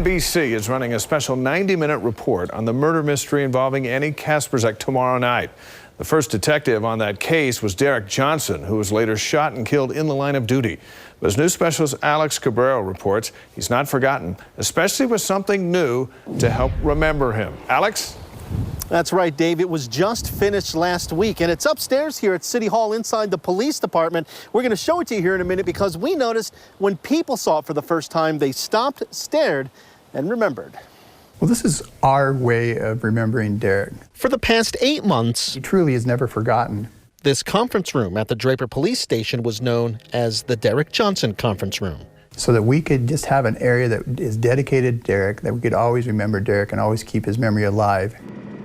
NBC is running a special 90-minute report on the murder mystery involving Annie Kasperzak tomorrow night. The first detective on that case was Derek Johnson, who was later shot and killed in the line of duty. But as news specialist Alex Cabrero reports, he's not forgotten, especially with something new to help remember him. Alex? That's right, Dave. It was just finished last week, and it's upstairs here at City Hall inside the police department. We're going to show it to you here in a minute because we noticed when people saw it for the first time, they stopped, stared, and remembered. Well, this is our way of remembering Derek. For the past 8 months, He truly is never forgotten. this conference room at the Draper police station was known as the Derek Johnson Conference Room. So that we could just have an area that is dedicated to Derek, that we could always remember Derek and always keep his memory alive.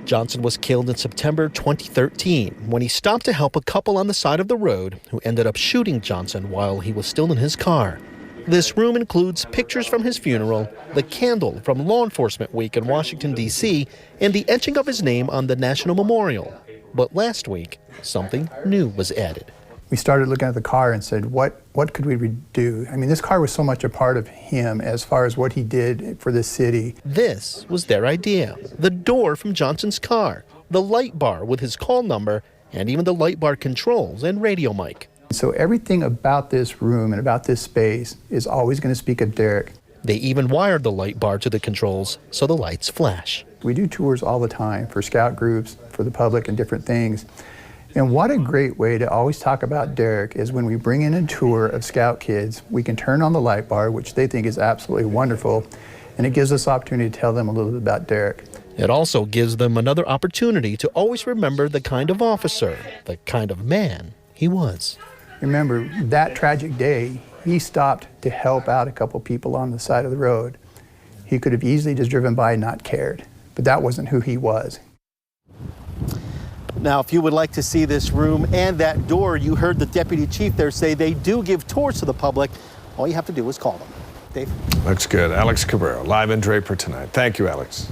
Johnson was killed in September 2013 when he stopped to help a couple on the side of the road who ended up shooting Johnson while he was still in his car. This room includes pictures from his funeral, the candle from Law Enforcement Week in Washington, D.C., and the etching of his name on the National Memorial. But last week, something new was added. We started looking at the car and said, what could we do? I mean, this car was so much a part of him as far as what he did for this city. This was their idea. The door from Johnson's car, the light bar with his call number, and even the light bar controls and radio mic. So everything about this room and about this space is always going to speak of Derek. They even wired the light bar to the controls so the lights flash. We do tours all the time for scout groups, for the public, and different things. And what a great way to always talk about Derek is when we bring in a tour of scout kids, we can turn on the light bar, which they think is absolutely wonderful, and it gives us opportunity to tell them a little bit about Derek. It also gives them another opportunity to always remember the kind of officer, the kind of man he was. Remember, that tragic day, he stopped to help out a couple people on the side of the road. He could have easily just driven by and not cared, but that wasn't who he was. Now, if you would like to see this room and that door, you heard the deputy chief there say they do give tours to the public. All you have to do is call them. Dave? Looks good. Alex Cabrero, live in Draper tonight. Thank you, Alex.